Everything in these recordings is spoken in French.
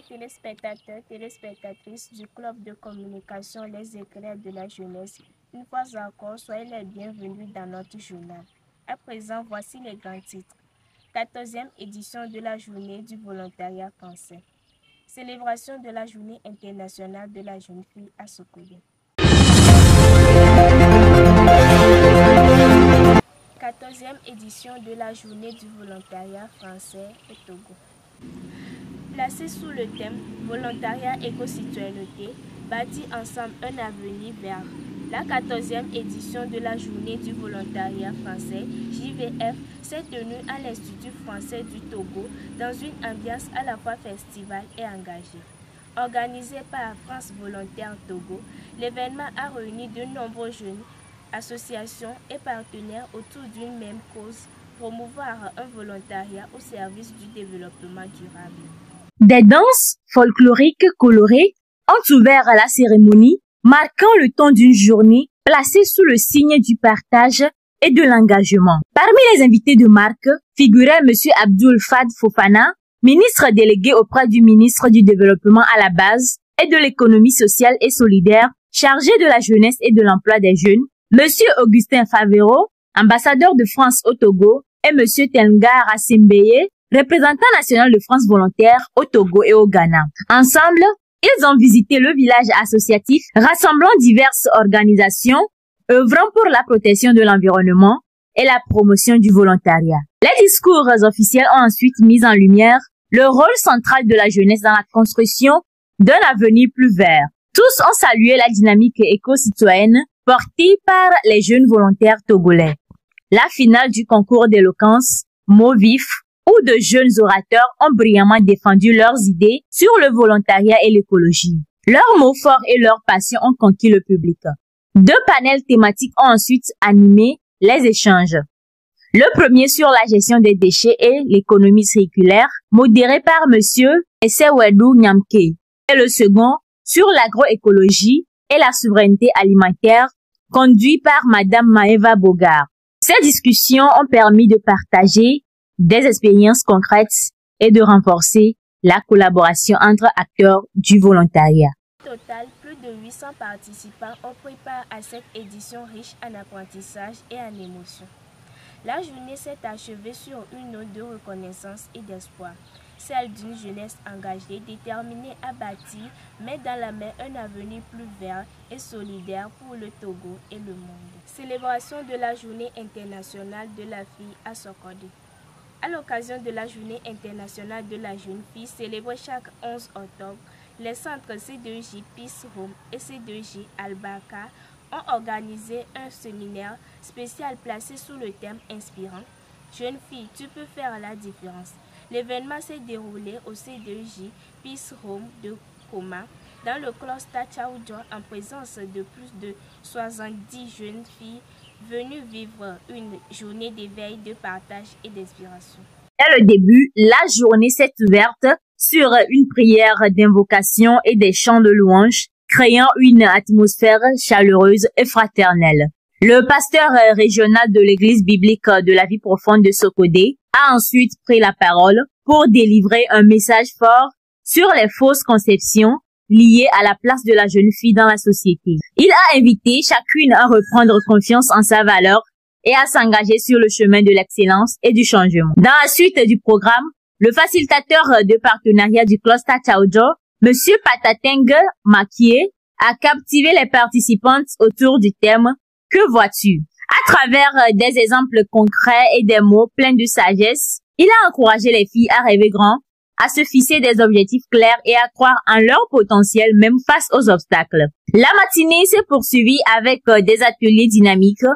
téléspectateurs, téléspectatrices du club de communication Les Éclairs de la jeunesse, une fois encore, soyez les bienvenus dans notre journal. À présent, voici les grands titres. 14e édition de la journée du volontariat français. Célébration de la journée internationale de la jeune fille à Sokodé. 14e édition de la journée du volontariat français au Togo. Placé sous le thème Volontariat éco-citoyenneté, bâtit ensemble un avenir vert. La 14e édition de la journée du volontariat français, JVF, s'est tenue à l'Institut français du Togo dans une ambiance à la fois festivale et engagée. Organisé par France Volontaire Togo, l'événement a réuni de nombreux jeunes, associations et partenaires autour d'une même cause, promouvoir un volontariat au service du développement durable. Des danses folkloriques colorées ont ouvert la cérémonie, marquant le temps d'une journée placée sous le signe du partage et de l'engagement. Parmi les invités de marque figurait M. Abdoul Fad Fofana, ministre délégué auprès du ministre du Développement à la base et de l'économie sociale et solidaire, chargé de la jeunesse et de l'emploi des jeunes, M. Augustin Favero, ambassadeur de France au Togo, et M. Tengar Asimbeye, représentant national de France Volontaire au Togo et au Ghana. Ensemble, ils ont visité le village associatif rassemblant diverses organisations œuvrant pour la protection de l'environnement et la promotion du volontariat. Les discours officiels ont ensuite mis en lumière le rôle central de la jeunesse dans la construction d'un avenir plus vert. Tous ont salué la dynamique éco-citoyenne portée par les jeunes volontaires togolais. La finale du concours d'éloquence, mots vifs, où de jeunes orateurs ont brillamment défendu leurs idées sur le volontariat et l'écologie. Leurs mots forts et leur passion ont conquis le public. 2 panels thématiques ont ensuite animé les échanges. Le premier sur la gestion des déchets et l'économie circulaire, modéré par Monsieur Essewedou Nyamke, et le second sur l'agroécologie et la souveraineté alimentaire, conduit par Madame Maeva Bogar. Ces discussions ont permis de partager des expériences concrètes et de renforcer la collaboration entre acteurs du volontariat. Au total, plus de 800 participants ont pris part à cette édition riche en apprentissage et en émotions. La journée s'est achevée sur une note de reconnaissance et d'espoir, celle d'une jeunesse engagée, déterminée à bâtir, mais dans la main un avenir plus vert et solidaire pour le Togo et le monde. Célébration de la journée internationale de la fille à Sokodé. À l'occasion de la journée internationale de la jeune fille célébrée chaque 11 octobre, les centres C2J Peace Home et C2J Albarka ont organisé un séminaire spécial placé sous le thème inspirant « Jeune fille, tu peux faire la différence ». L'événement s'est déroulé au C2J Peace Home de Koma, dans le cluster Tchaoudjon, en présence de plus de 70 jeunes filles venues vivre une journée d'éveil, de partage et d'inspiration. Dès le début, la journée s'est ouverte sur une prière d'invocation et des chants de louanges, créant une atmosphère chaleureuse et fraternelle. Le pasteur régional de l'église biblique de la vie profonde de Sokodé a ensuite pris la parole pour délivrer un message fort sur les fausses conceptions liées à la place de la jeune fille dans la société. Il a invité chacune à reprendre confiance en sa valeur et à s'engager sur le chemin de l'excellence et du changement. Dans la suite du programme, le facilitateur de partenariat du cluster Tchaoudjo, Monsieur Patateng Makie, a captivé les participantes autour du thème « Que vois-tu ?» À travers des exemples concrets et des mots pleins de sagesse, il a encouragé les filles à rêver grand, à se fixer des objectifs clairs et à croire en leur potentiel même face aux obstacles. La matinée s'est poursuivie avec des ateliers dynamiques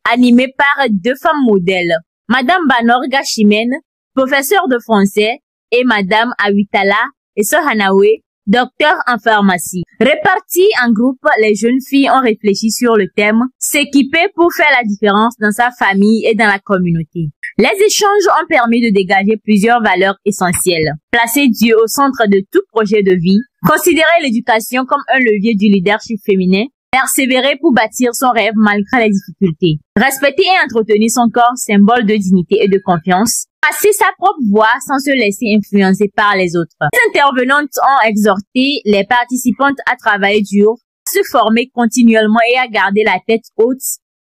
animés par 2 femmes modèles, Madame Banorga Chimène, professeure de français, et Madame Awitala Essohanawe, docteur en pharmacie. Réparties en groupe, les jeunes filles ont réfléchi sur le thème « S'équiper pour faire la différence dans sa famille et dans la communauté ». Les échanges ont permis de dégager plusieurs valeurs essentielles. Placer Dieu au centre de tout projet de vie, considérer l'éducation comme un levier du leadership féminin Persévérer pour bâtir son rêve malgré les difficultés. Respecter et entretenir son corps, symbole de dignité et de confiance. Passer sa propre voie sans se laisser influencer par les autres. Les intervenantes ont exhorté les participantes à travailler dur, à se former continuellement et à garder la tête haute,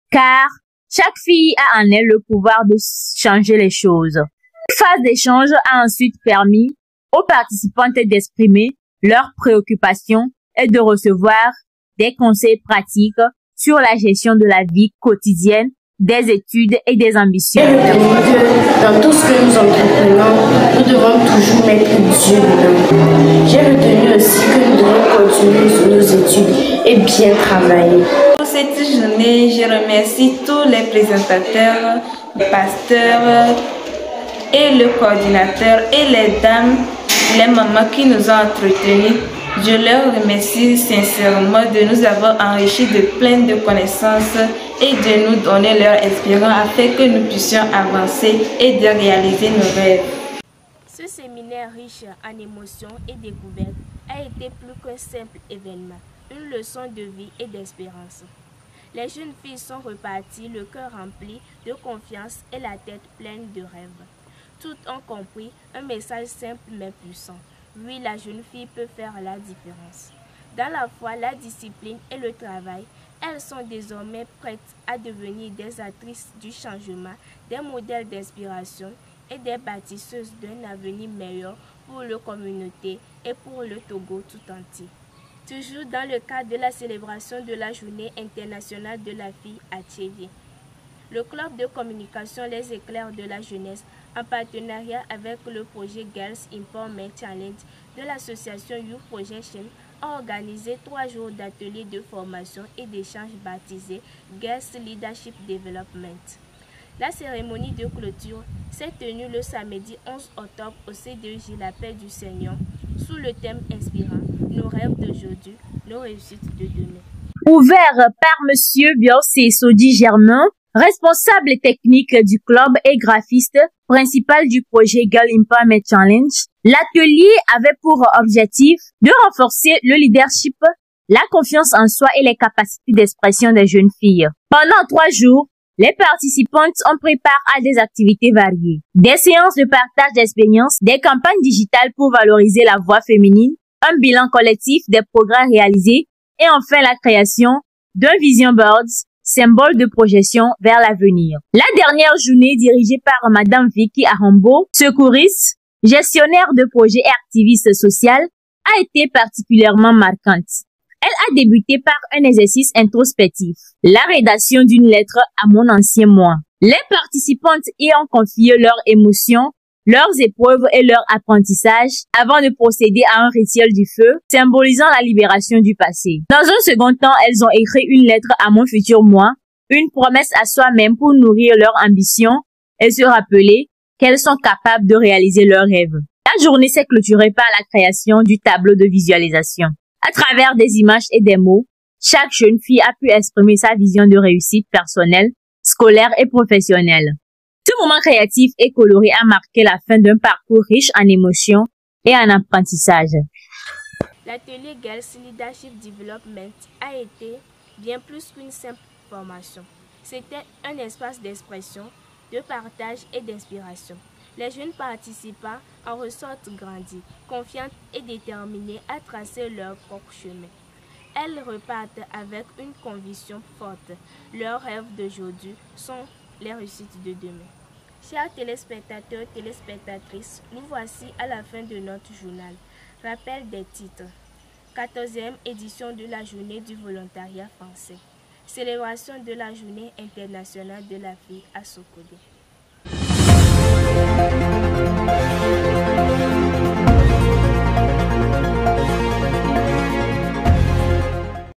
car chaque fille a en elle le pouvoir de changer les choses. Une phase d'échange a ensuite permis aux participantes d'exprimer leurs préoccupations et de recevoir des conseils pratiques sur la gestion de la vie quotidienne, des études et des ambitions. Dans tout ce que nous entreprenons, nous devons toujours mettre Dieu dedans. J'ai retenu aussi que nous devons continuer sur nos études et bien travailler. Pour cette journée, je remercie tous les présentateurs, les pasteurs et le coordinateur et les dames, les mamans qui nous ont entretenus. Je leur remercie sincèrement de nous avoir enrichis de plein de connaissances et de nous donner leur espérance afin que nous puissions avancer et de réaliser nos rêves. Ce séminaire riche en émotions et découvertes a été plus qu'un simple événement, une leçon de vie et d'espérance. Les jeunes filles sont reparties, le cœur rempli de confiance et la tête pleine de rêves. Toutes ont compris un message simple mais puissant. Oui, la jeune fille peut faire la différence. Dans la foi, la discipline et le travail, elles sont désormais prêtes à devenir des actrices du changement, des modèles d'inspiration et des bâtisseuses d'un avenir meilleur pour la communauté et pour le Togo tout entier. Toujours dans le cadre de la célébration de la Journée internationale de la fille à Tchévier, le club de communication Les Éclairs de la jeunesse, en partenariat avec le projet Girls Empowerment Challenge de l'association Youth Projection, a organisé 3 jours d'ateliers de formation et d'échanges baptisés Girls Leadership Development. La cérémonie de clôture s'est tenue le samedi 11 octobre au CDEJ La Paix du Seigneur sous le thème inspirant « Nos rêves d'aujourd'hui, nos réussites de demain ». Ouvert par M. Biosé Sodi Germain, responsable technique du club et graphiste principal du projet Girl Empowerment Challenge, l'atelier avait pour objectif de renforcer le leadership, la confiance en soi et les capacités d'expression des jeunes filles. Pendant 3 jours, les participantes ont pris part à des activités variées, des séances de partage d'expériences, des campagnes digitales pour valoriser la voix féminine, un bilan collectif des progrès réalisés et enfin la création d'un vision board, symbole de projection vers l'avenir. La dernière journée dirigée par Madame Vicky Arambo, secouriste, gestionnaire de projets et activiste social, a été particulièrement marquante. Elle a débuté par un exercice introspectif, la rédaction d'une lettre à mon ancien moi. Les participantes y ont confié leurs émotions, leurs épreuves et leurs apprentissages avant de procéder à un rituel du feu, symbolisant la libération du passé. Dans un second temps, elles ont écrit une lettre à mon futur moi, une promesse à soi-même pour nourrir leur ambition et se rappeler qu'elles sont capables de réaliser leurs rêves. La journée s'est clôturée par la création du tableau de visualisation. À travers des images et des mots, chaque jeune fille a pu exprimer sa vision de réussite personnelle, scolaire et professionnelle. Ce moment créatif et coloré a marqué la fin d'un parcours riche en émotions et en apprentissage. L'atelier Girls Leadership Development a été bien plus qu'une simple formation. C'était un espace d'expression, de partage et d'inspiration. Les jeunes participants en ressortent grandis, confiantes et déterminées à tracer leur propre chemin. Elles repartent avec une conviction forte. Leurs rêves d'aujourd'hui sont les réussites de demain. Chers téléspectateurs, téléspectatrices, nous voici à la fin de notre journal. Rappel des titres. 14e édition de la Journée du volontariat français. Célébration de la Journée internationale de la fille à Sokodé.